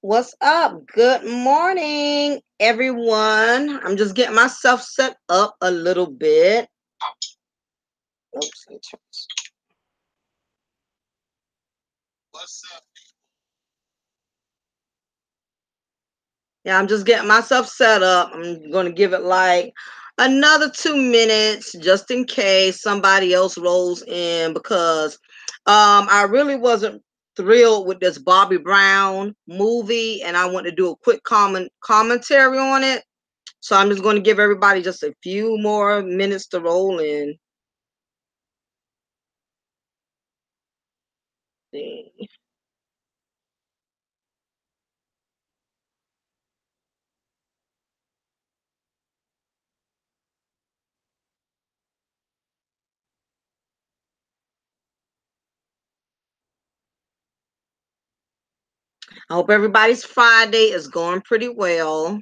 What's up? Good morning, everyone. I'm just getting myself set up a little bit. Oops. Yeah, I'm just getting myself set up. I'm going to give it like another 2 minutes just in case somebody else rolls in because I really wasn't thrilled with this Bobby Brown movie and I want to do a quick commentary on it. So I'm just going to give everybody just a few more minutes to roll in. See. I hope everybody's Friday is going pretty well.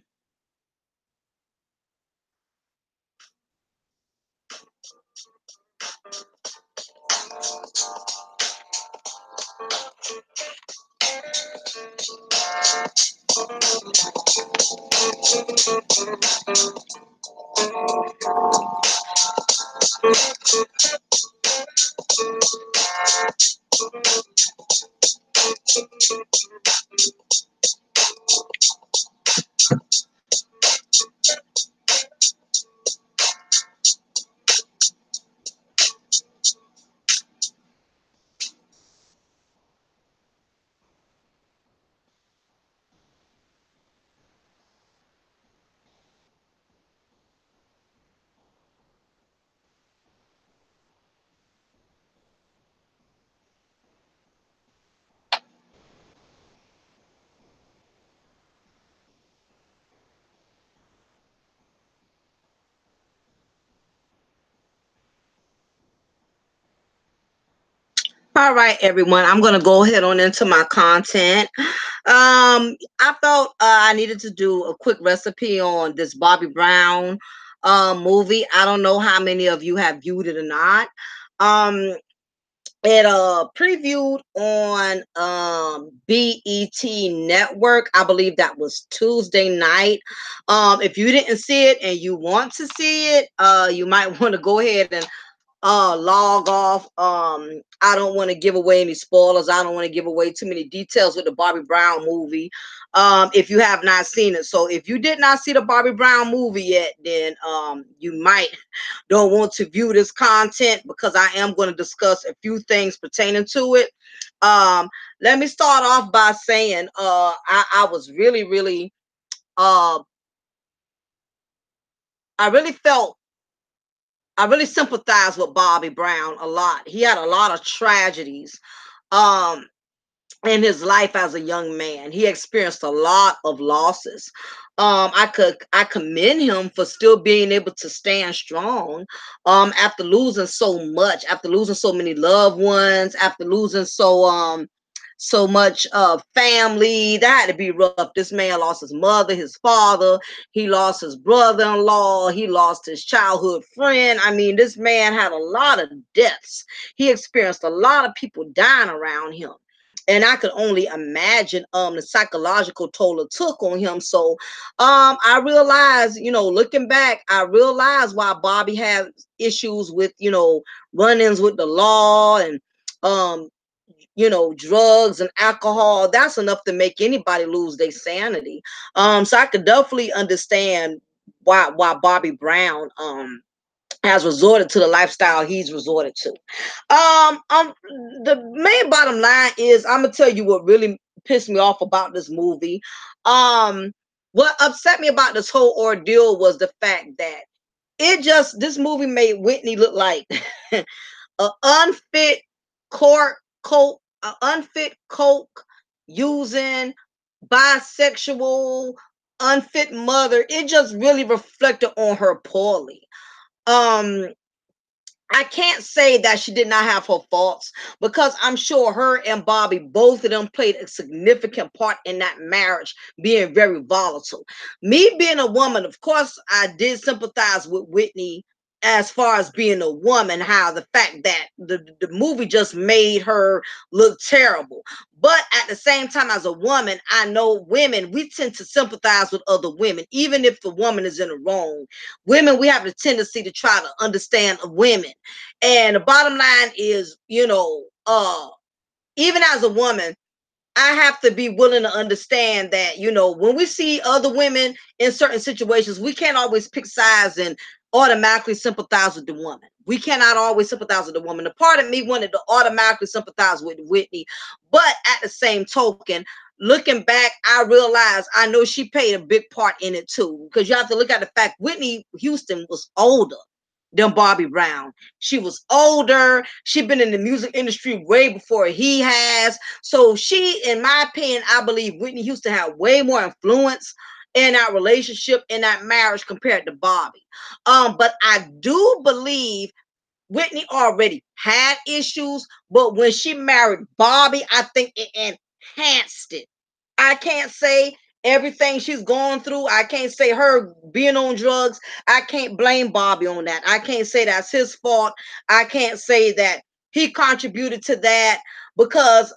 All right, everyone. I'm going to go ahead on into my content. I felt I needed to do a quick recipe on this Bobby Brown movie. I don't know how many of you have viewed it or not. Um, it previewed on BET Network. I believe that was Tuesday night. If you didn't see it and you want to see it, you might want to go ahead and log off. I don't want to give away any spoilers. I don't want to give away too many details with the Bobby Brown movie. If you have not seen it. So if you did not see the Bobby Brown movie yet, then you might don't want to view this content because I am going to discuss a few things pertaining to it. Um, Let me start off by saying I was really uh I really felt I really sympathize with Bobby Brown a lot. He had a lot of tragedies um in his life as a young man. He experienced a lot of losses. I commend him for still being able to stand strong after losing so much, after losing so many loved ones, after losing so much family. That had to be rough. This man lost his mother, his father, he lost his brother-in-law, he lost his childhood friend. I mean, this man had a lot of deaths. He experienced a lot of people dying around him, and I could only imagine the psychological toll it took on him. So I realized, looking back, I realized why Bobby had issues with, run-ins with the law and um drugs and alcohol. That's enough to make anybody lose their sanity. So I could definitely understand why Bobby Brown has resorted to the lifestyle he's resorted to. The main bottom line is I'm gonna tell you what really pissed me off about this movie. What upset me about this whole ordeal was the fact that this movie made Whitney look like a unfit unfit coke using bisexual unfit mother. It just really reflected on her poorly. um I can't say that she did not have her faults because I'm sure her and Bobby, both of them played a significant part in that marriage being very volatile. Me being a woman, of course, I did sympathize with Whitney as far as being a woman, how the fact that the movie just made her look terrible. But at the same time, as a woman, I know women, we tend to sympathize with other women, even if the woman is in the wrong. Women, we have a tendency to try to understand women. And the bottom line is, even as a woman, I have to be willing to understand that, when we see other women in certain situations, we can't always pick sides and automatically sympathize with the woman. We cannot always sympathize with the woman. The part of me wanted to automatically sympathize with Whitney, but at the same token, looking back, I realized I know she played a big part in it too, because you have to look at the fact Whitney Houston was older than Bobby Brown. She was older. She'd been in the music industry way before he has. So she, in my opinion, I believe Whitney Houston had way more influence in that relationship, in that marriage compared to Bobby. But I do believe Whitney already had issues, but when she married Bobby, I think it enhanced it. I can't say everything she's going through. I can't say her being on drugs. I can't blame Bobby on that. I can't say that's his fault. I can't say that he contributed to that because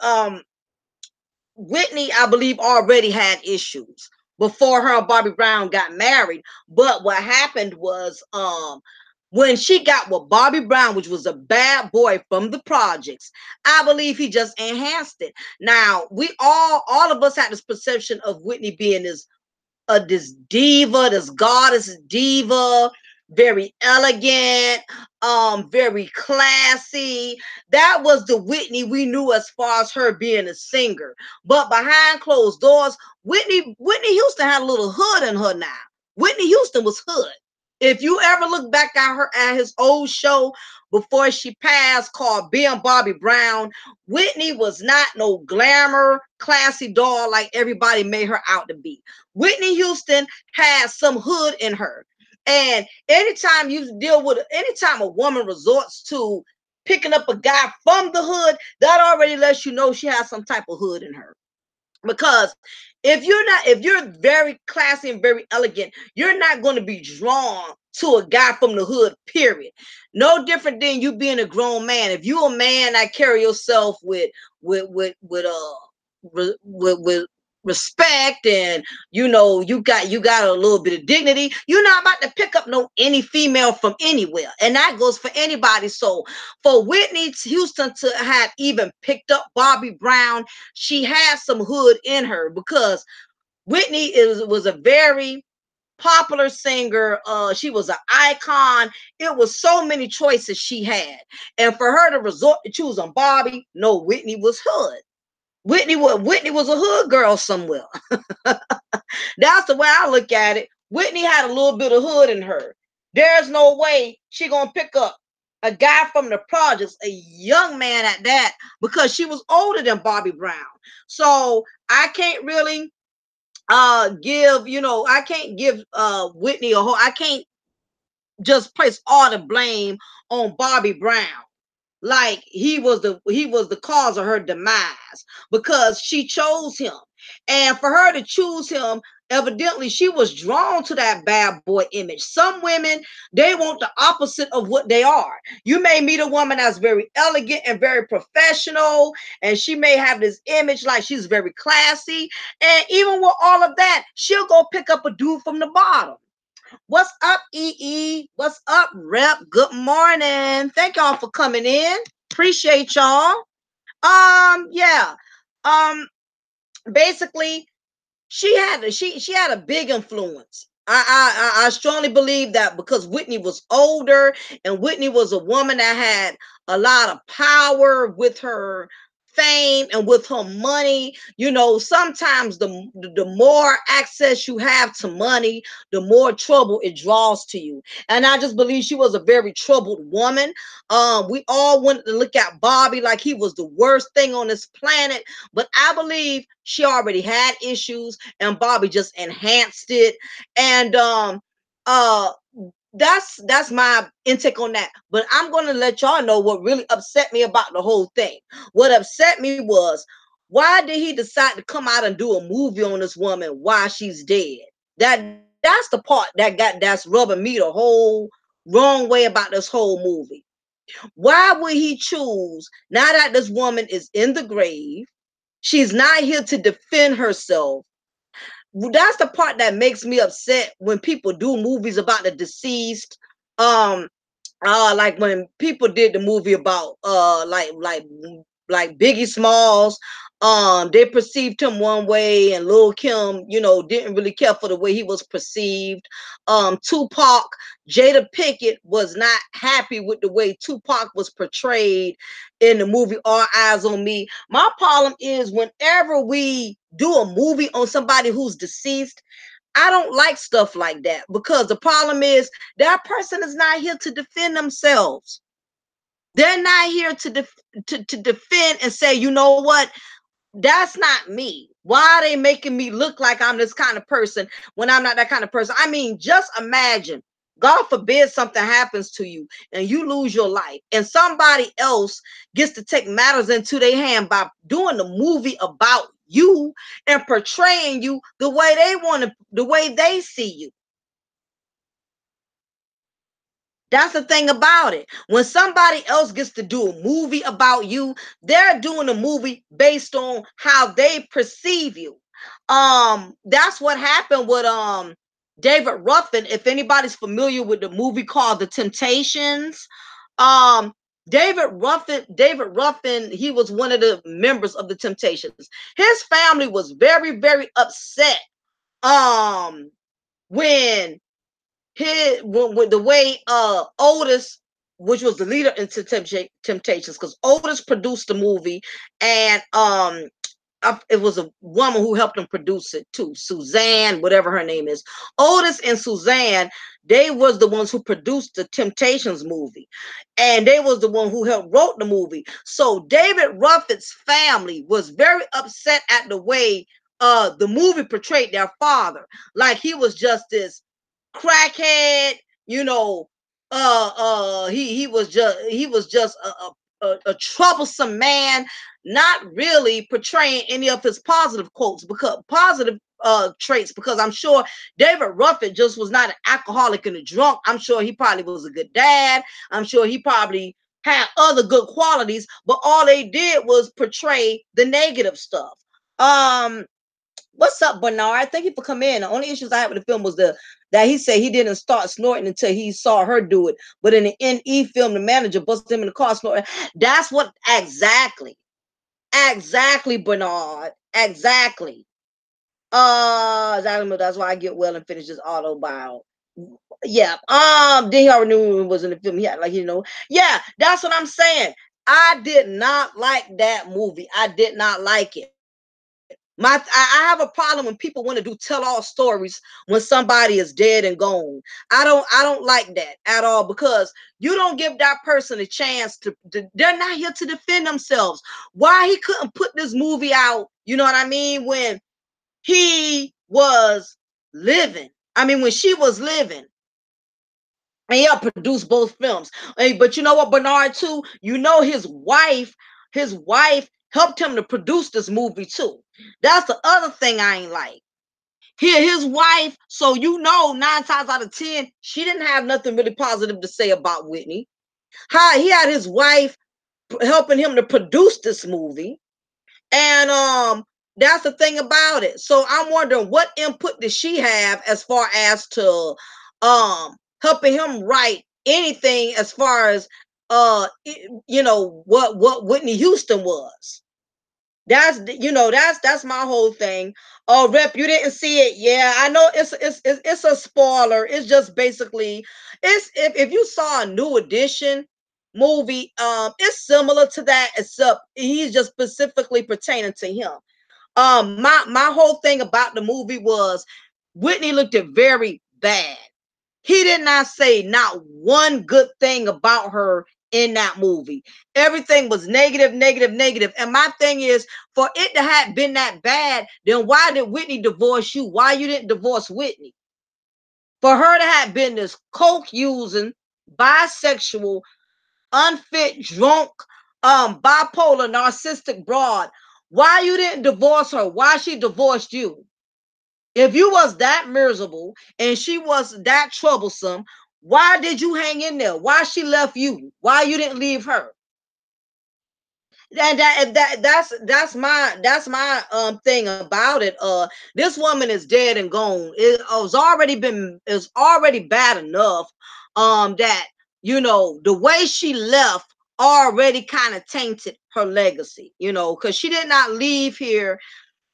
Whitney, I believe, already had issues before her and Bobby Brown got married. But what happened was when she got with Bobby Brown, which was a bad boy from the projects, I believe he just enhanced it. Now, we all of us had this perception of Whitney being this diva, this goddess diva, very elegant, very classy. That was the Whitney we knew as far as her being a singer. But behind closed doors, Whitney Houston had a little hood in her now. Whitney Houston was hood. If you ever look back at her at his old show before she passed called Being Bobby Brown, Whitney was not no glamour, classy doll like everybody made her out to be. Whitney Houston has some hood in her. And anytime a woman resorts to picking up a guy from the hood, that already lets you know she has some type of hood in her. Because if you're very classy and very elegant, you're not going to be drawn to a guy from the hood, period. No different than you being a grown man. If you a man that carry yourself with respect, and you got a little bit of dignity, you're not about to pick up no any female from anywhere, and that goes for anybody. So for Whitney Houston to have even picked up Bobby Brown, she had some hood in her, because was a very popular singer. She was an icon. It was so many choices she had, and for her to resort to choose on Bobby, no, Whitney was hood. Whitney was a hood girl somewhere. That's the way I look at it. Whitney had a little bit of hood in her. There's no way she gonna pick up a guy from the projects, a young man at that, because she was older than Bobby Brown. So I can't really I can't give Whitney a whole, I can't just place all the blame on Bobby Brown, like he was the cause of her demise, because she chose him. And for her to choose him, evidently she was drawn to that bad boy image. Some women, they want the opposite of what they are. You may meet a woman that's very elegant and very professional, and she may have this image like she's very classy, and even with all of that, she'll go pick up a dude from the bottom. What's up, EE? What's up, Rep? Good morning. Thank y'all for coming in. Appreciate y'all. Yeah. Um, Basically, she had a big influence. I strongly believe that, because Whitney was older, and Whitney was a woman that had a lot of power with her fame and with her money. Sometimes the more access you have to money, the more trouble it draws to you. And I just believe she was a very troubled woman. We all wanted to look at Bobby like he was the worst thing on this planet, but I believe she already had issues, and Bobby just enhanced it. And uh that's my intake on that. But I'm gonna let y'all know what really upset me about the whole thing. What upset me was, why did he decide to come out and do a movie on this woman while she's dead? That's the part that's rubbing me the whole wrong way about this whole movie. Why would he choose, now that this woman is in the grave, She's not here to defend herself. That's the part that makes me upset when people do movies about the deceased. Um, like when people did the movie about like Biggie Smalls, they perceived him one way, and Lil Kim, didn't really care for the way he was perceived. Tupac, Jada Pinkett was not happy with the way Tupac was portrayed in the movie All Eyes on Me. My problem is whenever we do a movie on somebody who's deceased, I don't like stuff like that, because the problem is that person is not here to defend themselves. They're not here to defend and say, you know what, that's not me. Why are they making me look like I'm this kind of person when I'm not that kind of person? I mean, just imagine, God forbid something happens to you and you lose your life, and somebody else gets to take matters into their hand by doing the movie about you and portraying you the way they want to, the way they see you. That's the thing about it. When somebody else gets to do a movie about you, they're doing a movie based on how they perceive you. That's what happened with David Ruffin. If anybody's familiar with the movie called The Temptations, um David Ruffin, he was one of the members of the Temptations. His family was very, very upset um when when the way Otis, which was the leader into Temptations, because Otis produced the movie, and it was a woman who helped him produce it too, Suzanne, whatever her name is. Otis and Suzanne, they was the ones who produced the Temptations movie, and they was the one who helped wrote the movie. So David Ruffin's family was very upset at the way the movie portrayed their father, like he was just this crackhead, you know. He was just a troublesome man, not really portraying any of his positive quotes, because positive traits, because I'm sure David Ruffin just was not an alcoholic and a drunk. I'm sure he probably was a good dad. I'm sure he probably had other good qualities, but all they did was portray the negative stuff. um What's up, Bernard? Thank you for coming in. The only issues I had with the film was that he said he didn't start snorting until he saw her do it. But in the NE film, the manager busted him in the car snorting. That's what exactly, Bernard. Exactly. Exactly. That's why I get well and finish this auto bio. Yeah. Then he already knew it was in the film. He had yeah, that's what I'm saying. I did not like that movie. I did not like it. I have a problem when people want to do tell all stories when somebody is dead and gone. I don't like that at all, because you don't give that person a chance to they're not here to defend themselves. Why he couldn't put this movie out, you know what I mean, when he was living. I mean, when she was living. And he produced both films. Hey, but you know what, Bernard, too? You know his wife helped him to produce this movie too. That's the other thing I ain't like. Here, his wife, so 9 times out of 10, she didn't have nothing really positive to say about Whitney. How he had his wife helping him to produce this movie. And that's the thing about it. So I'm wondering, what input did she have as far as to helping him write anything, as far as what Whitney Houston was. That's my whole thing. Oh, Rep, you didn't see it. Yeah, I know it's a spoiler. It's just basically, it's if you saw a New Edition movie, it's similar to that, except he's just specifically pertaining to him. My whole thing about the movie was Whitney looked at very bad. He did not say not one good thing about her in that movie. Everything was negative, negative, negative. And my thing is, for it to have been that bad, then why did Whitney divorce you? Why you didn't divorce Whitney? For her to have been this coke using, bisexual, unfit, drunk, bipolar, narcissistic broad, why you didn't divorce her? Why she divorced you? If you was that miserable and she was that troublesome, why did you hang in there? Why she left you? Why you didn't leave her? and that's my thing about it. This woman is dead and gone. It's already bad enough that the way she left already kind of tainted her legacy, because she did not leave here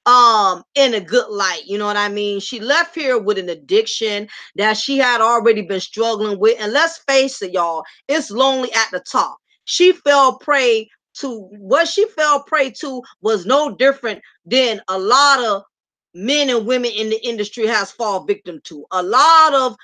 in a good light. You know what I mean? She left here with an addiction that she had already been struggling with. And let's face it, y'all, it's lonely at the top. She fell prey to what she fell prey to was no different than a lot of men and women in the industry has fall victim to. A lot of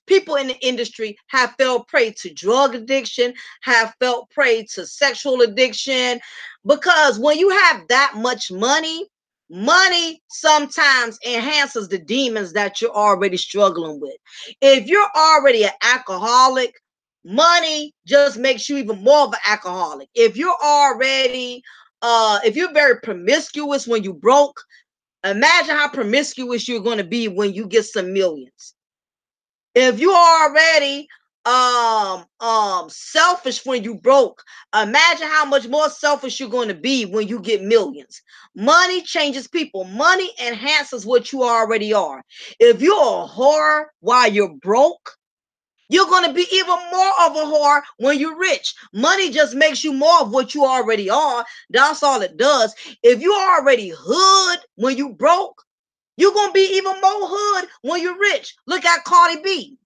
people in the industry have fell prey to drug addiction, have fell prey to sexual addiction, because when you have that much money, money sometimes enhances the demons that you're already struggling with. If you're already an alcoholic, money just makes you even more of an alcoholic. If you're very promiscuous when you broke, imagine how promiscuous you're going to be when you get some millions. If you already selfish when you broke, imagine how much more selfish you're going to be when you get millions. Money changes people. Money enhances what you already are. If you're a whore while you're broke, you're going to be even more of a whore when you're rich. Money just makes you more of what you already are. That's all it does. If you're already hood when you broke, you're going to be even more hood when you're rich. Look at Cardi B.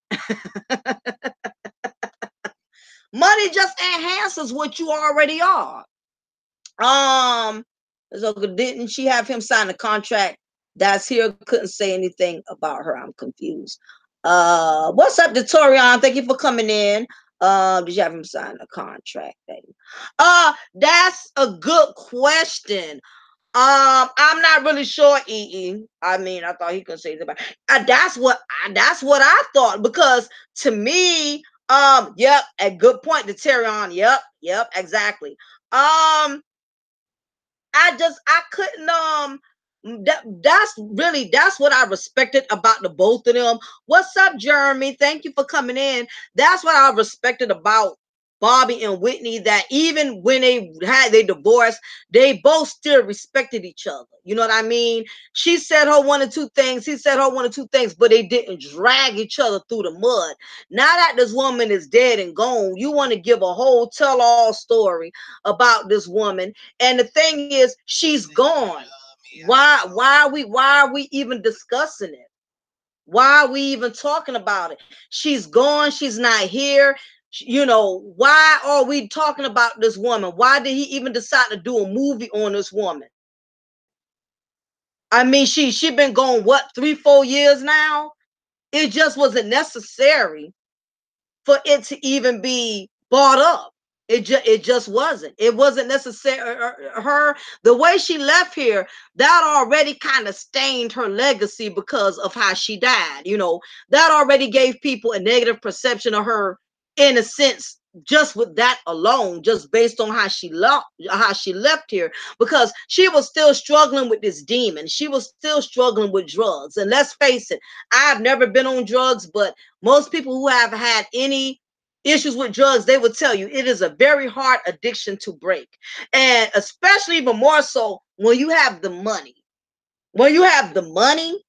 Money just enhances what you already are. So didn't she have him sign a contract? That's here. Couldn't say anything about her. I'm confused. What's up, Detorian? Thank you for coming in. Did you have him sign a contract, baby? That's a good question. I'm not really sure, I mean, I thought he could say about. That's what I thought, because to me, yep, a good point to Terry on. Yep, exactly. I couldn't that's what I respected about the both of them. What's up, Jeremy? Thank you for coming in. That's what I respected about Bobby and Whitney, that even when they divorced, they both still respected each other. You know what I mean? She said her one or two things, he said her one or two things, but they didn't drag each other through the mud. Now that this woman is dead and gone, you want to give a whole tell-all story about this woman. And the thing is, she's gone. Why are we even discussing it? Why are we even talking about it? She's gone. She's not here. Why are we talking about this woman? Why did he even decide to do a movie on this woman? I mean, she been gone, what, 3-4 years now? It just wasn't necessary for it to even be brought up. It just wasn't. It wasn't necessary. Her the way she left here, that already kind of stained her legacy because of how she died. That already gave people a negative perception of her, in a sense, just with that alone, just based on how she left here, because she was still struggling with this demon. She was still struggling with drugs. And let's face it, I've never been on drugs, but most people who have had any issues with drugs, they would tell you it is a very hard addiction to break. And especially even more so when you have the money. When you have the money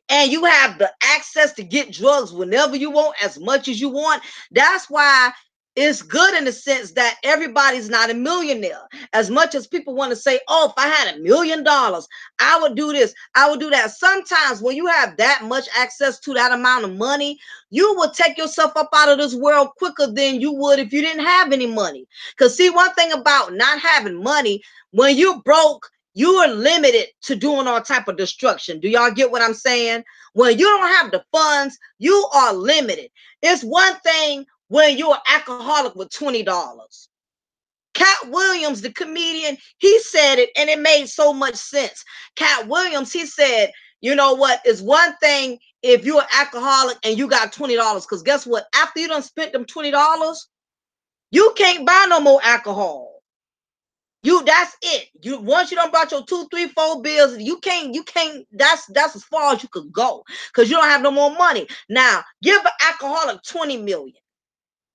and you have the access to get drugs whenever you want, as much as you want. That's why it's good in the sense that everybody's not a millionaire. As much as people want to say, oh, if I had $1 million, I would do this, I would do that. Sometimes when you have that much access to that amount of money, you will take yourself up out of this world quicker than you would if you didn't have any money. Because see, one thing about not having money, when you're broke, you are limited to doing all type of destruction. Do y'all get what I'm saying? When you don't have the funds, you are limited. It's one thing when you're an alcoholic with $20. Cat Williams, the comedian, he said it, and it made so much sense. Cat Williams, he said, you know what? It's one thing if you're an alcoholic and you got $20, because guess what? After you done spent them $20, you can't buy no more alcohol. That's it. Once you done brought your 2, 3, 4 bills, you can't, that's as far as you could go, because you don't have no more money. Now, give an alcoholic 20 million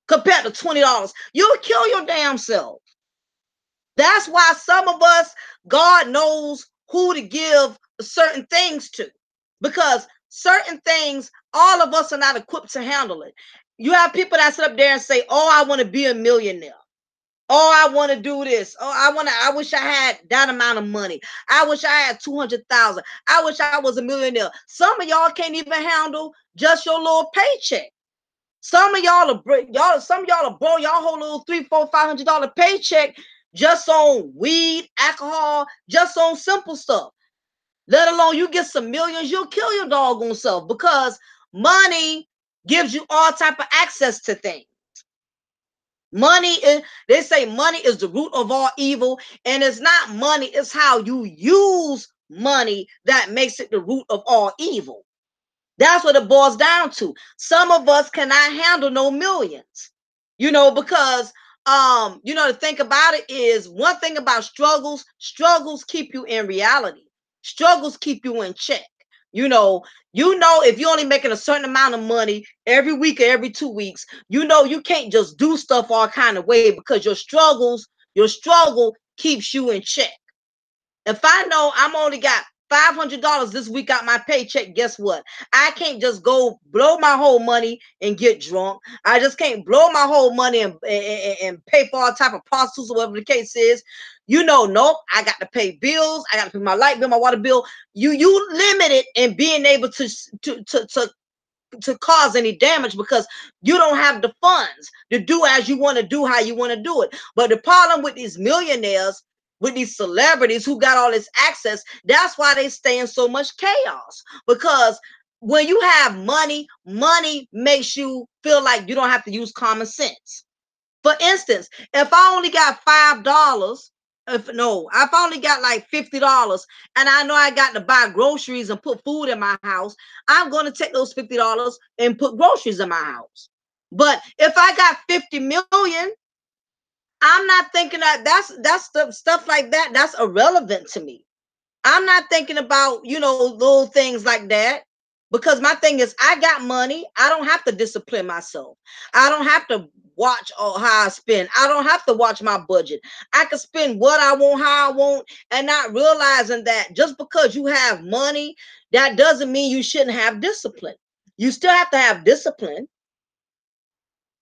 compared to $20. You'll kill your damn self. That's why some of us, God knows who to give certain things to, because certain things, all of us are not equipped to handle it. You have people that sit up there and say, "Oh, I want to be a millionaire. Oh, I want to do this. Oh, I wish I had that amount of money. I wish I had 200,000. I wish I was a millionaire." Some of y'all can't even handle just your little paycheck. Some of y'all are some of y'all are blow y'all whole little $300, $400, $500 paycheck just on weed, alcohol, just on simple stuff. Let alone you get some millions, you'll kill your doggone self, because money gives you all type of access to things. Money is, they say money is the root of all evil, and it's not money, it's how you use money that makes it the root of all evil. That's what it boils down to. Some of us cannot handle no millions, because the thing about it is, one thing about struggles keep you in reality. Struggles keep you in check. If you're only making a certain amount of money every week or every 2 weeks, you can't just do stuff all kind of way, because your struggle keeps you in check. If I know I'm only got $500 this week out my paycheck, guess what? I can't just go blow my whole money and get drunk. I just can't blow my whole money and pay for all type of prostitutes or whatever the case is. Nope. I got to pay bills. I got to pay my light bill, my water bill. You limited in being able to cause any damage, because you don't have the funds to do as you want to do, how you want to do it. But the problem with these millionaires, with these celebrities who got all this access, that's why they stay in so much chaos. Because when you have money, money makes you feel like you don't have to use common sense. For instance, if I only got $5, if I only got like $50, and I know I got to buy groceries and put food in my house, I'm going to take those $50 and put groceries in my house. But if I got 50 million, I'm not thinking that's stuff like that. That's irrelevant to me. I'm not thinking about, little things like that, because my thing is, I got money. I don't have to discipline myself. I don't have to watch how I spend. I don't have to watch my budget. I can spend what I want, how I want, and not realizing that just because you have money, that doesn't mean you shouldn't have discipline. You still have to have discipline.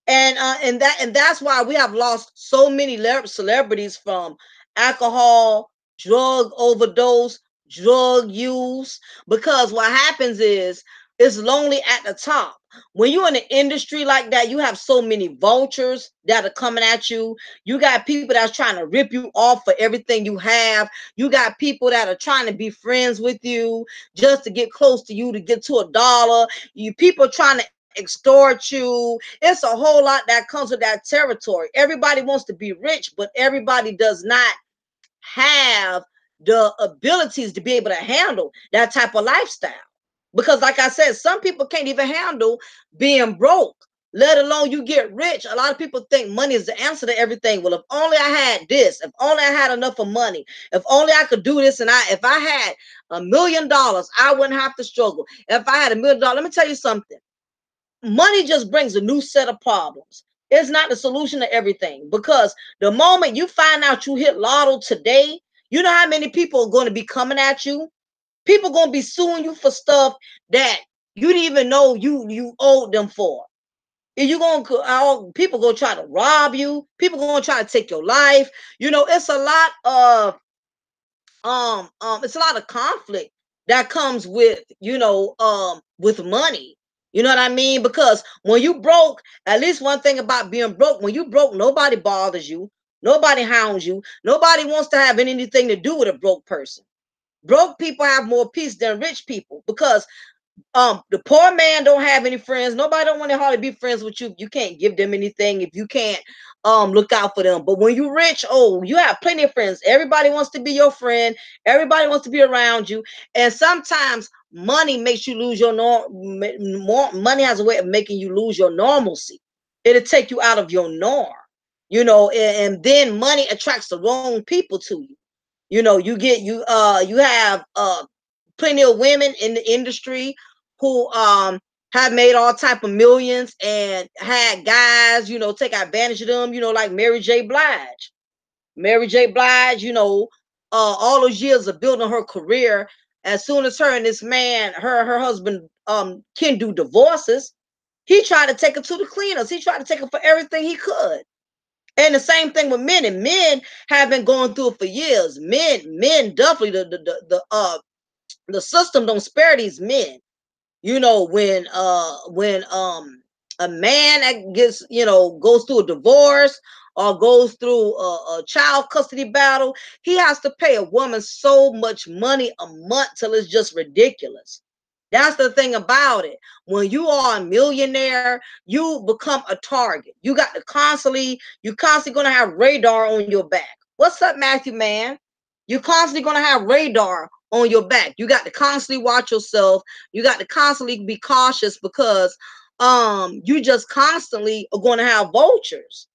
And that's why we have lost so many celebrities from alcohol, drug overdose, drug use, because what happens is it's lonely at the top. When you're in an industry like that, you have so many vultures that are coming at you. You got people that's trying to rip you off for everything you have. You got people that are trying to be friends with you just to get close to you, to get to $1. You people trying to extort you. It's a whole lot that comes with that territory. Everybody wants to be rich, but everybody does not have the abilities to be able to handle that type of lifestyle. Because like I said, some people can't even handle being broke, let alone you get rich. A lot of people think money is the answer to everything. Well, if only I had this, if only I had enough of money, if only I could do this, and if I had $1 million, I wouldn't have to struggle. If I had $1 million, let me tell you something. Money just brings a new set of problems. It's not the solution to everything, because the moment you find out you hit lotto today, you know how many people are going to be coming at you? People going to be suing you for stuff that you didn't even know you owed them for. And you going to people going to try to rob you. People going to try to take your life. It's a lot of it's a lot of conflict that comes with money. You know what I mean? Because when you broke, at least one thing about being broke, when you broke, nobody bothers you, nobody hounds you, nobody wants to have anything to do with a broke person. Broke people have more peace than rich people, because the poor man don't have any friends. Nobody don't want to hardly be friends with you. You can't give them anything if you can't look out for them. But when you rich, oh, you have plenty of friends. Everybody wants to be your friend. Everybody wants to be around you. And sometimes money makes you lose your money has a way of making you lose your normalcy. It'll take you out of your norm. And then money attracts the wrong people to you. You have plenty of women in the industry who have made all type of millions and had guys, take advantage of them, like Mary J. Blige. Mary J. Blige, all those years of building her career. As soon as her and this man, her husband, can do divorces, he tried to take her to the cleaners. He tried to take her for everything he could. And the same thing with men, and men have been going through it for years. Men definitely the system don't spare these men. When a man that gets, goes through a divorce or goes through a child custody battle, he has to pay a woman so much money a month till it's just ridiculous. That's the thing about it. When you are a millionaire, you become a target. You constantly gonna have radar on your back. What's up, Matthew, man? You're constantly gonna have radar on your back. You got to constantly watch yourself. You got to constantly be cautious because you just constantly are going to have vultures.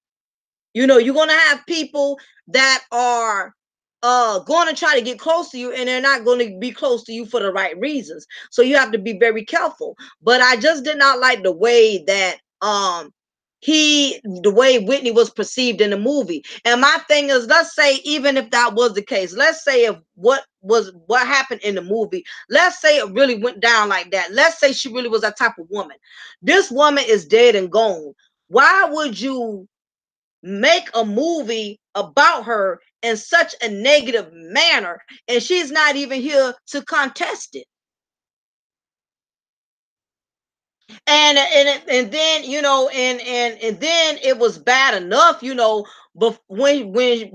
You're going to have people that are going to try to get close to you, and they're not going to be close to you for the right reasons. So you have to be very careful. But I just did not like the way that the way Whitney was perceived in the movie. And my thing is, let's say even if that was the case, let's say if what happened in the movie, let's say it really went down like that. Let's say she really was that type of woman. This woman is dead and gone. Why would you make a movie about her in such a negative manner, and she's not even here to contest it? And then and then it was bad enough, when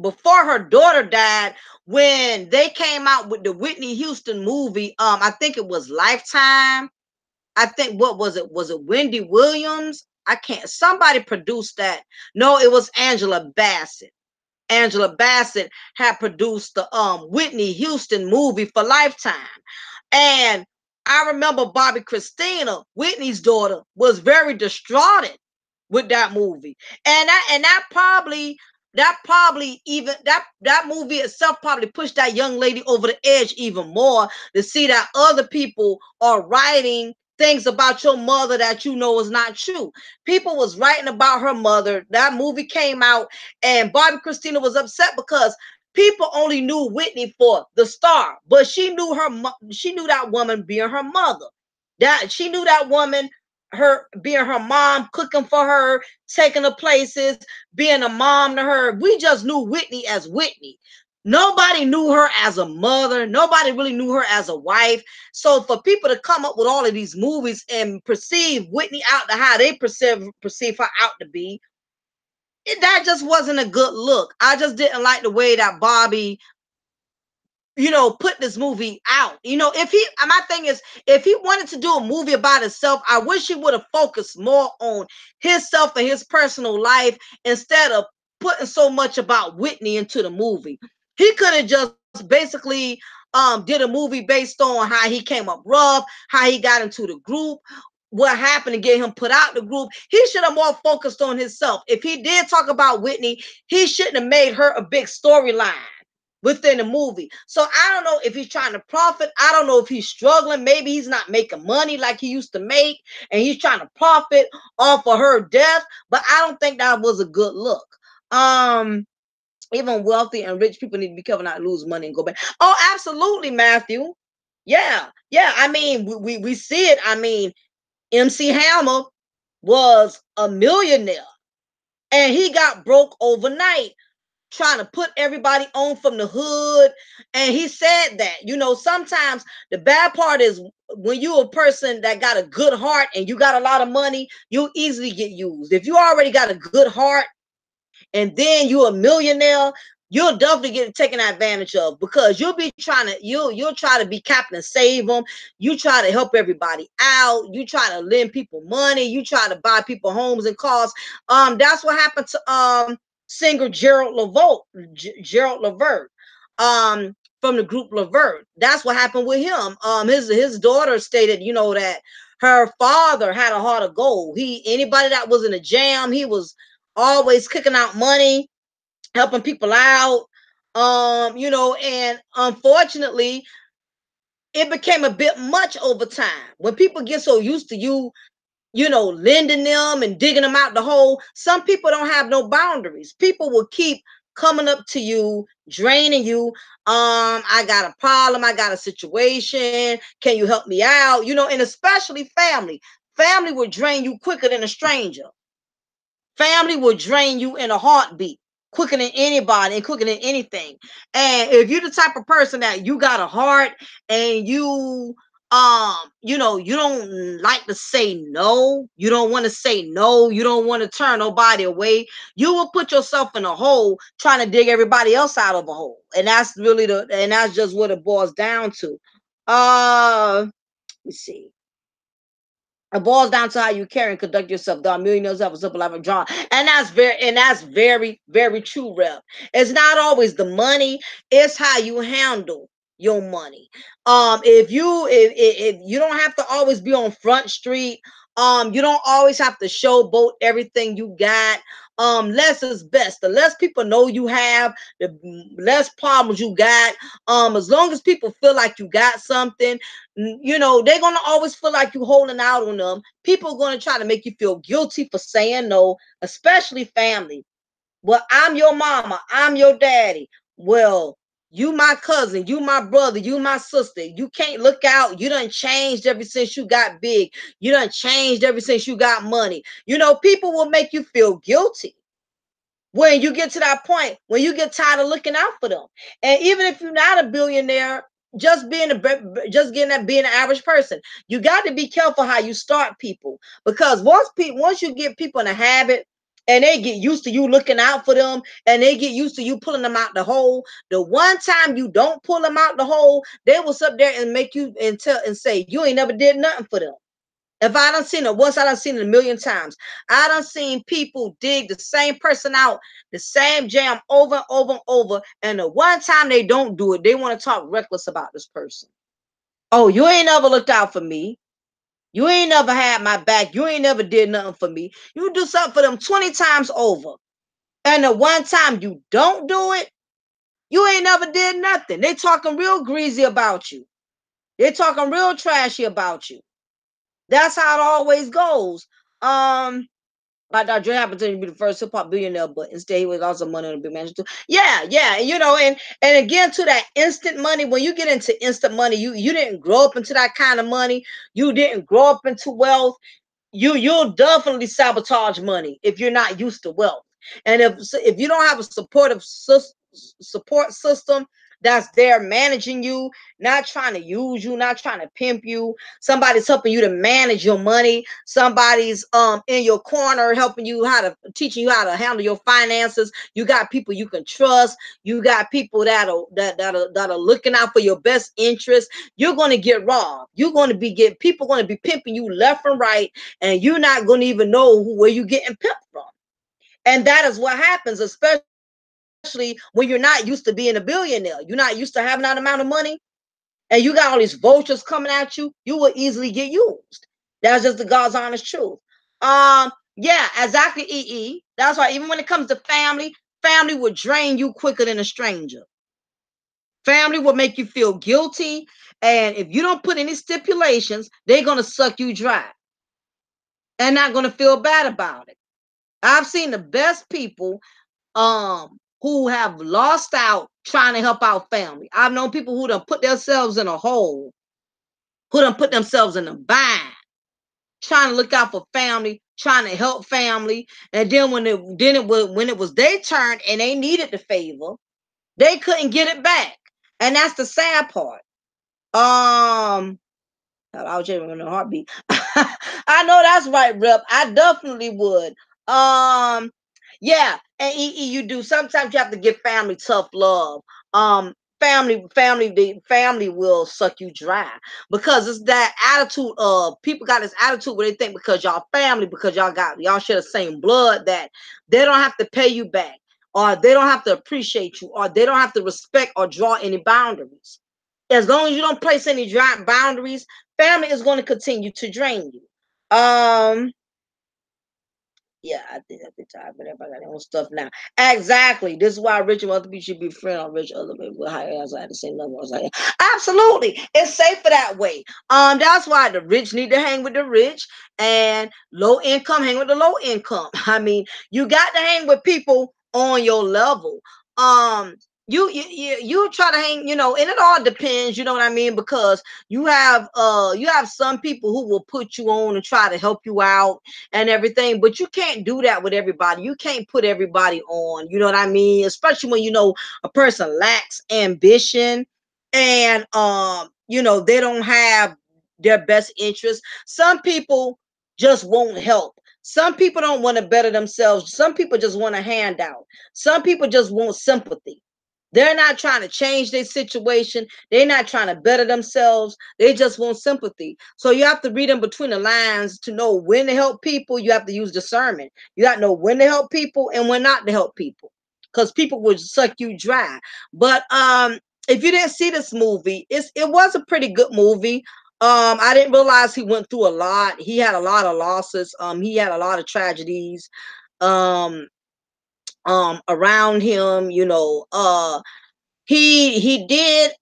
before her daughter died, when they came out with the Whitney Houston movie, I think it was Lifetime. I think, what was it? Was it Wendy Williams? I can't. Somebody produced that. No, it was Angela Bassett. Angela Bassett had produced the Whitney Houston movie for Lifetime. And I remember Bobby Christina, Whitney's daughter, was very distraught with that movie. And that probably even that movie itself probably pushed that young lady over the edge even more, to see that other people are writing things about your mother that is not true. People was writing about her mother. That movie came out, and Bobby Christina was upset because people only knew Whitney for the star, but she knew that woman being her mother. That she knew that woman, her being her mom, cooking for her, taking her places, being a mom to her. We just knew Whitney as Whitney. Nobody knew her as a mother. Nobody really knew her as a wife. So for people to come up with all of these movies and perceive Whitney out to how they perceive her out to be, that just wasn't a good look. I just didn't like the way that Bobby, put this movie out. If he, my thing is, if he wanted to do a movie about himself, I wish he would have focused more on himself and his personal life instead of putting so much about Whitney into the movie. He could have just basically did a movie based on how he came up rough, how he got into the group, what happened to get him put out the group. He should have more focused on himself. If he did talk about Whitney, he shouldn't have made her a big storyline within the movie. So I don't know if he's trying to profit. I don't know if he's struggling. Maybe he's not making money like he used to make, and he's trying to profit off of her death. But I don't think that was a good look. Um, Even wealthy and rich people need to be careful not to lose money and go back. Oh, absolutely, Matthew. Yeah, yeah. I mean, we see it. I mean, MC Hammer was a millionaire, and he got broke overnight trying to put everybody on from the hood. And he said that, sometimes the bad part is when you're a person that got a good heart and you got a lot of money, you'll easily get used. If you already got a good heart and then you're a millionaire, you'll definitely get taken advantage of, because you'll try to be Captain Save them. You try to help everybody out. You try to lend people money. You try to buy people homes and cars. That's what happened to singer Gerald Levert, from the group Levert. That's what happened with him. His daughter stated, that her father had a heart of gold. Anybody that was in a jam, he was always kicking out money, helping people out. And unfortunately, it became a bit much over time. When people get so used to lending them and digging them out the hole, some people don't have no boundaries. People will keep coming up to you, draining you. I got a problem, I got a situation. Can you help me out? You know, and especially family. Family will drain you quicker than a stranger. Family will drain you in a heartbeat, quicker than anybody and quicker than anything. And if you're the type of person that you got a heart and you know, you don't like to say no, you don't want to say no, you don't want to turn nobody away, you will put yourself in a hole trying to dig everybody else out of a hole. And that's really and that's just what it boils down to. Let's see. It boils down to how you carry and conduct yourself. There are millionaires have a simple life of John. And that's very, very true, Rep. It's not always the money, it's how you handle your money. If you don't have to always be on Front Street, you don't always have to showboat everything you got. Less is best. The less people know you have, the less problems you got. As long as people feel like you got something, you know, they're gonna always feel like you holding out on them. People are gonna try to make you feel guilty for saying no, especially family. Well, I'm your mama, I'm your daddy. Well, you my cousin, you my brother, you my sister. You can't look out. You done changed ever since you got big. You done changed ever since you got money. You know, people will make you feel guilty when you get to that point, when you get tired of looking out for them. And even if you're not a billionaire, just getting that being an average person, you got to be careful how you start people, because once you get people in a habit and they get used to you looking out for them and they get used to you pulling them out the hole, the one time you don't pull them out the hole, they will sit there and make you and tell and say you ain't never did nothing for them. If I done seen it once, I done seen it a million times. I done seen people dig the same person out, the same jam over and over and over. And the one time they don't do it, they want to talk reckless about this person. Oh, you ain't never looked out for me. You ain't never had my back. You ain't never did nothing for me. You do something for them 20 times over. And the one time you don't do it, you ain't never did nothing. They talking real greasy about you. They talking real trashy about you. That's how it always goes. Like that Dre happened to be the first hip hop billionaire, but instead he was also money on a big mansion too. Yeah, yeah, you know, and again to that instant money. When you get into instant money, you didn't grow up into that kind of money. You didn't grow up into wealth. You'll definitely sabotage money if you're not used to wealth. And if you don't have a support system that's there managing you, not trying to use you, not trying to pimp you, somebody's helping you to manage your money, somebody's in your corner helping you how to teaching you how to handle your finances. You got people you can trust, you got people that are looking out for your best interest. You're going to get robbed. You're going to be get people going to be pimping you left and right, and you're not going to even know where you're getting pimped from. And that is what happens, especially when you're not used to being a billionaire. You're not used to having that amount of money, and you got all these vultures coming at you. You will easily get used. That's just the God's honest truth. Yeah, exactly, EE. That's why even when it comes to family, family will drain you quicker than a stranger. Family will make you feel guilty, and if you don't put any stipulations, they're gonna suck you dry and not gonna feel bad about it. I've seen the best people who have lost out trying to help out family. I've known people who done put themselves in a hole, who done put themselves in a bind, trying to look out for family, trying to help family, and then when it was their turn and they needed the favor, they couldn't get it back, and that's the sad part. Um, I was checking on a heartbeat. I know that's right, Rep. I definitely would. Um, yeah, and you do. Sometimes you have to give family tough love. The family will suck you dry because it's that attitude of people got this attitude where they think because y'all family, because y'all share the same blood, that they don't have to pay you back, or they don't have to appreciate you, or they don't have to respect or draw any boundaries. As long as you don't place any giant boundaries, family is going to continue to drain you. Yeah, I think I but everybody got their own stuff now. Exactly. This is why rich and other people should be friends on rich other people with higher as I had the same level as I am. Absolutely. It's safer that way. That's why the rich need to hang with the rich and low income hang with the low income. I mean, you got to hang with people on your level. um you try to hang, and it all depends, you know what I mean, because you have some people who will put you on and try to help you out and everything, but you can't do that with everybody. You can't put everybody on, you know what I mean, especially when a person lacks ambition, and they don't have their best interest. Some people just won't help. Some people don't want to better themselves. Some people just want a handout. Some people just want sympathy. They're not trying to change their situation. They're not trying to better themselves. They just want sympathy. So you have to read in between the lines to know when to help people. You have to use discernment. You got to know when to help people and when not to help people, because people will suck you dry. But if you didn't see this movie, it was a pretty good movie. I didn't realize he went through a lot. He had a lot of losses. He had a lot of tragedies. Um, Around him, he did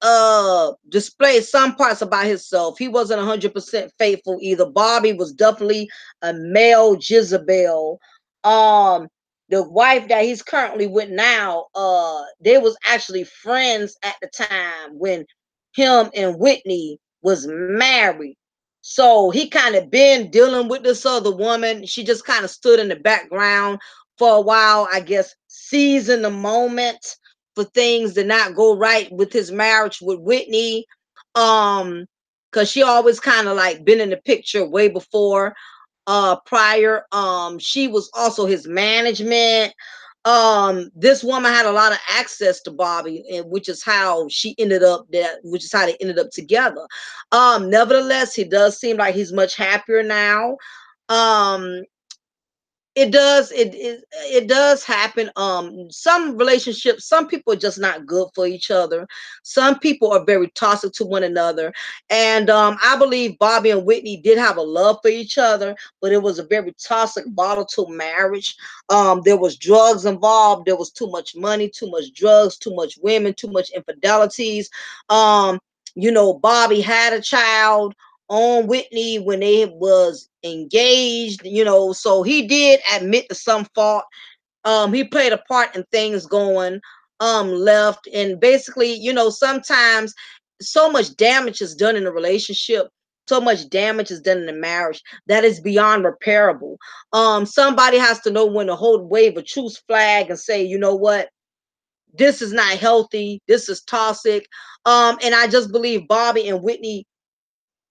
display some parts about himself. He wasn't 100% faithful either. Bobby was definitely a male Jezebel. um the wife that he's currently with now, they was actually friends at the time when him and Whitney was married. So he kind of been dealing with this other woman. She just kind of stood in the background for a while, I guess, seizing the moment for things to not go right with his marriage with Whitney. Um, because she always kind of like been in the picture way before, prior. She was also his management. This woman had a lot of access to Bobby, and which is how which is how they ended up together. Nevertheless, he does seem like he's much happier now. Um, it does happen. Some relationships, some people are just not good for each other. Some people are very toxic to one another. And I believe Bobby and Whitney did have a love for each other, but it was a very toxic, volatile marriage. There was drugs involved. There was too much money, too much drugs, too much women, too much infidelities. um Bobby had a child on Whitney when they was engaged, so he did admit to some fault. He played a part in things going left. And basically, sometimes so much damage is done in a relationship, so much damage is done in a marriage that is beyond repairable. Somebody has to know when to hold wave a truce flag and say, you know what, this is not healthy, this is toxic. And I just believe Bobby and Whitney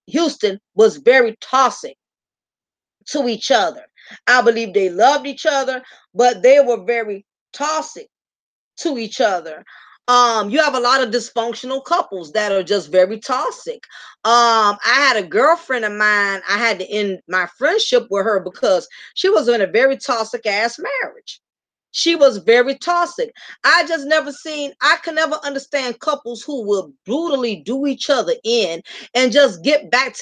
Houston was very toxic to each other. I believe they loved each other, but they were very toxic to each other. You have a lot of dysfunctional couples that are just very toxic. I had a girlfriend of mine, I had to end my friendship with her because she was in a very toxic ass marriage. She was very toxic. I could never understand couples who will brutally do each other in and just get back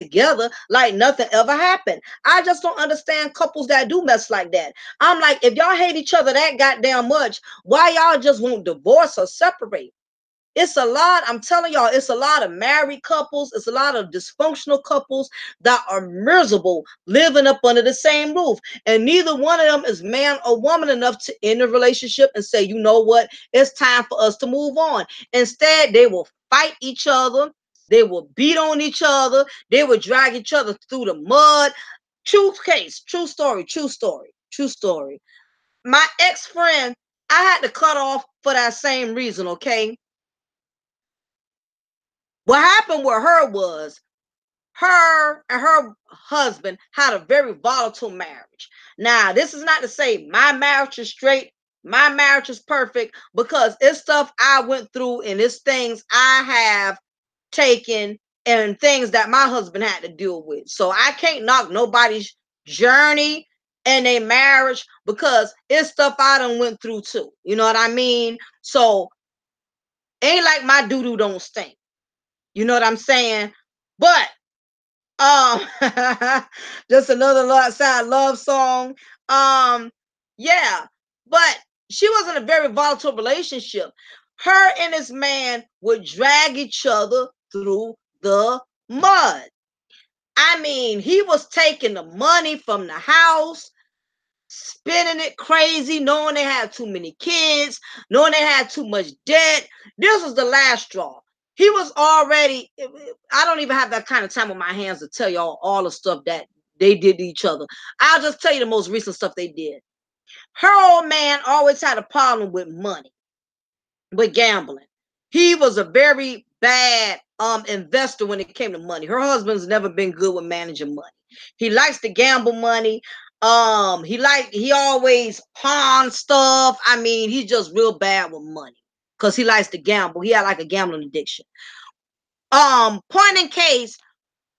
together like nothing ever happened. I just don't understand couples that do mess like that. I'm like, if y'all hate each other that goddamn much, why y'all just won't divorce or separate? It's a lot. I'm telling y'all, it's a lot of married couples. It's a lot of dysfunctional couples that are miserable living up under the same roof. And neither one of them is man or woman enough to end a relationship and say, you know what, it's time for us to move on. Instead, they will fight each other. They will beat on each other. They will drag each other through the mud. True case, true story, true story, true story. My ex friend, I had to cut off for that same reason, okay? What happened with her was her and her husband had a very volatile marriage. Now, this is not to say my marriage is straight, my marriage is perfect, because it's stuff I went through and it's things I have taken and things that my husband had to deal with. So I can't knock nobody's journey and their marriage because it's stuff I done went through too. You know what I mean? So ain't like my doo-doo don't stink. You know what I'm saying? But um just another sad love song. Um yeah, but she was in a very volatile relationship. Her and this man would drag each other through the mud. I mean, he was taking the money from the house, spending it crazy, knowing they had too many kids, knowing they had too much debt. This was the last straw. He was already, I don't even have that kind of time on my hands to tell y'all all the stuff that they did to each other. I'll just tell you the most recent stuff they did. Her old man always had a problem with money, with gambling. He was a very bad investor when it came to money. Her husband's never been good with managing money. He likes to gamble money. He always pawn stuff. I mean, he's just real bad with money because he likes to gamble. He had like a gambling addiction. Point in case,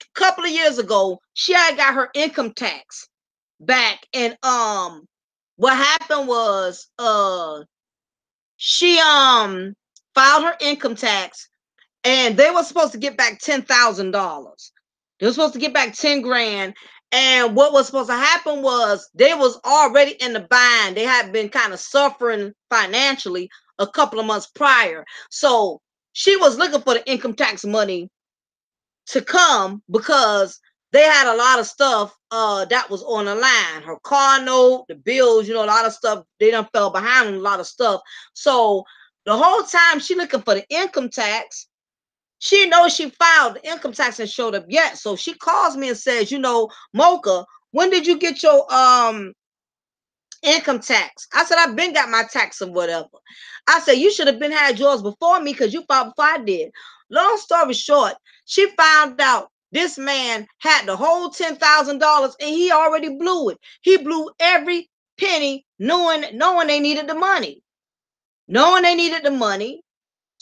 a couple of years ago, she had got her income tax back, and what happened was she filed her income tax, and they were supposed to get back $10,000. They were supposed to get back 10 grand. And what was supposed to happen was they was already in the bind. They had been kind of suffering financially a couple of months prior. So she was looking for the income tax money to come because they had a lot of stuff that was on the line. Her car note, the bills, a lot of stuff. They done fell behind on a lot of stuff. So the whole time she looking for the income tax, she knows she filed the income tax and showed up yet. So she calls me and says, Mocha, when did you get your income tax? I said, I've been got my tax or whatever. I said, you should have been had yours before me because you filed before I did. Long story short, she found out this man had the whole $10,000 and he already blew it. He blew every penny knowing they needed the money. Knowing they needed the money.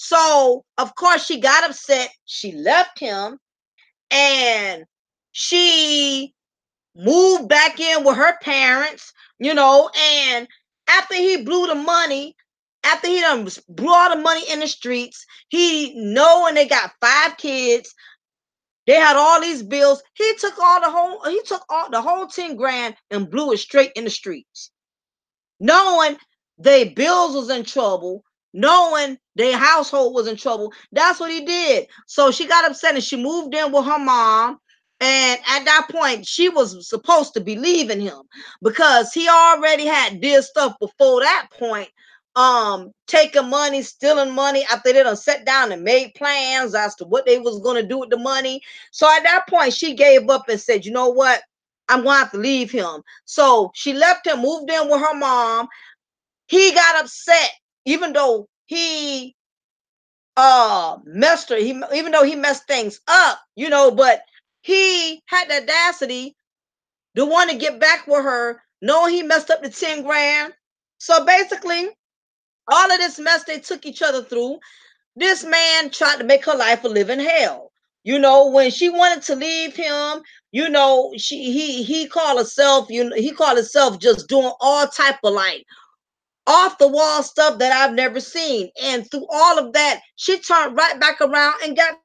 So, of course, she got upset. She left him and she moved back in with her parents, and after he blew the money, after he done blew all the money in the streets, and they got 5 kids. They had all these bills. He took all the whole 10 grand and blew it straight in the streets. Knowing their bills was in trouble, knowing their household was in trouble. That's what he did. So she got upset and she moved in with her mom. And at that point, she was supposed to be leaving him because he already had did stuff before that point. Taking money, stealing money after they done sat down and made plans as to what they was going to do with the money. So at that point, she gave up and said, you know what? I'm going to have to leave him. So she left him, moved in with her mom. He got upset, even though he messed her, even though he messed things up, but he had the audacity to want to get back with her, knowing he messed up the 10 grand. So basically, all of this mess they took each other through, this man tried to make her life a living hell. When she wanted to leave him, he called himself just doing all type of like off the wall stuff that I've never seen. And through all of that, she turned right back around and got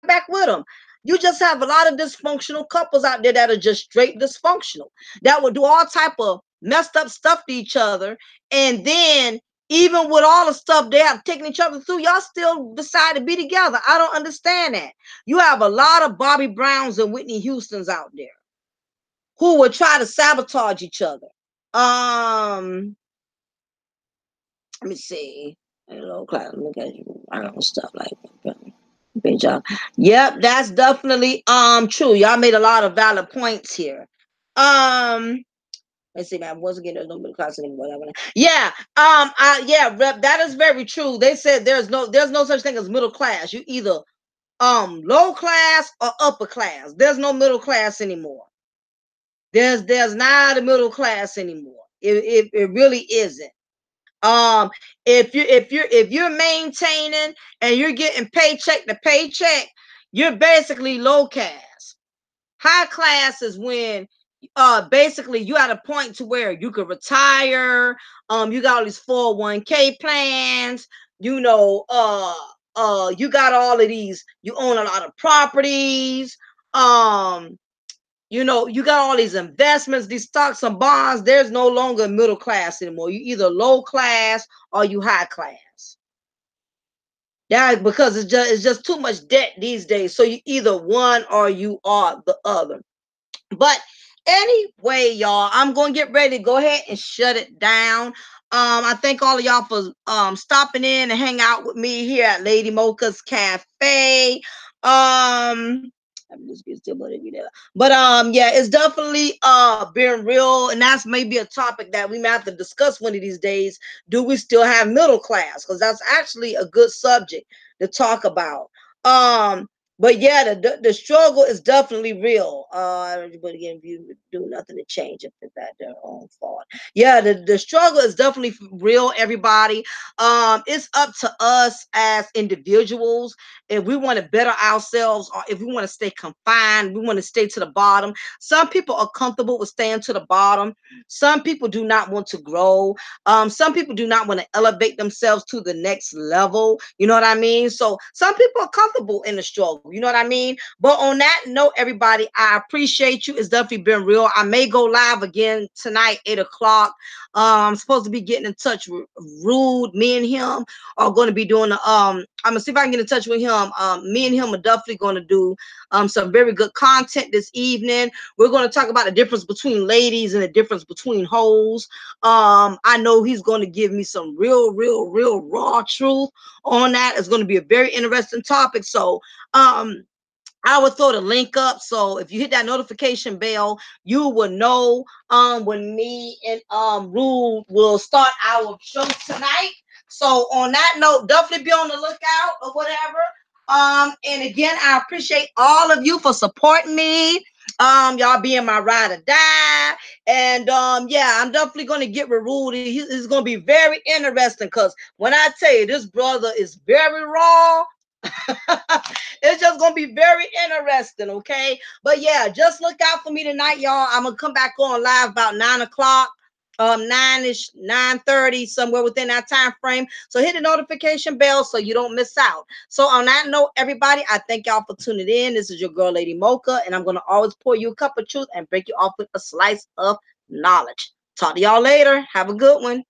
back with him. You just have a lot of dysfunctional couples out there that are just straight dysfunctional, that will do all type of messed up stuff to each other. And then even with all the stuff they have taken each other through, y'all still decide to be together. I don't understand that. You have a lot of Bobby Browns and Whitney Houstons out there who would try to sabotage each other. Let me see. Hello, class. Look at you. I don't know stuff like that. Great job. Yep, that's definitely true. Y'all made a lot of valid points here. Let's see, man. Once again, there's no middle class anymore. Yeah. Yeah, Rep, that is very true. They said there's no such thing as middle class. You either low class or upper class. There's no middle class anymore. There's not a middle class anymore. It really isn't. Um, if you're maintaining and you're getting paycheck to paycheck, you're basically low class. High class is when basically you at a point to where you could retire. You got all these 401k plans, you got all of these, you own a lot of properties. Um, you got all these investments, these stocks and bonds. There's no longer middle class anymore. You either low class or you high class. Yeah, because it's just too much debt these days. So you either one or you are the other. But Anyway, y'all, I'm gonna get ready to go ahead and shut it down. I thank all of y'all for stopping in and hang out with me here at Lady Mocha's Cafe. I'm just getting still but yeah, it's definitely being real, and that's maybe a topic that we may have to discuss one of these days. Do we still have middle class? Because that's actually a good subject to talk about. But yeah, the struggle is definitely real. But again, if you do nothing to change it, it's that their own fault. Yeah, the struggle is definitely real, everybody. It's up to us as individuals if we want to better ourselves or if we want to stay confined, we want to stay to the bottom. Some people are comfortable with staying to the bottom. Some people do not want to grow. Some people do not want to elevate themselves to the next level. You know what I mean? So some people are comfortable in the struggle. You know what I mean? But on that note, everybody, I appreciate you. It's definitely been real. I may go live again tonight, 8 o'clock. I'm supposed to be getting in touch with Rude. Me and him are going to be doing the I'm gonna see if I can get in touch with him. Me and him are definitely going to do some very good content this evening. We're going to talk about the difference between ladies and the difference between hoes. I know he's going to give me some real raw truth on that. It's going to be a very interesting topic. So I will throw the link up. So if you hit that notification bell, you will know when me and Rule will start our show tonight. So on that note, definitely be on the lookout or whatever. And again, I appreciate all of you for supporting me. Y'all being my ride or die. And yeah, I'm definitely gonna get with Rule. He's gonna be very interesting because when I tell you this brother is very raw. It's just gonna be very interesting, okay? But yeah, just look out for me tonight, y'all. I'm gonna come back on live about 9 o'clock, 9ish, 9:30, somewhere within that time frame. So hit the notification bell so you don't miss out. So on that note, everybody, I thank y'all for tuning in. This is your girl, Lady Mocha, and I'm gonna always pour you a cup of truth and break you off with a slice of knowledge. Talk to y'all later. Have a good one.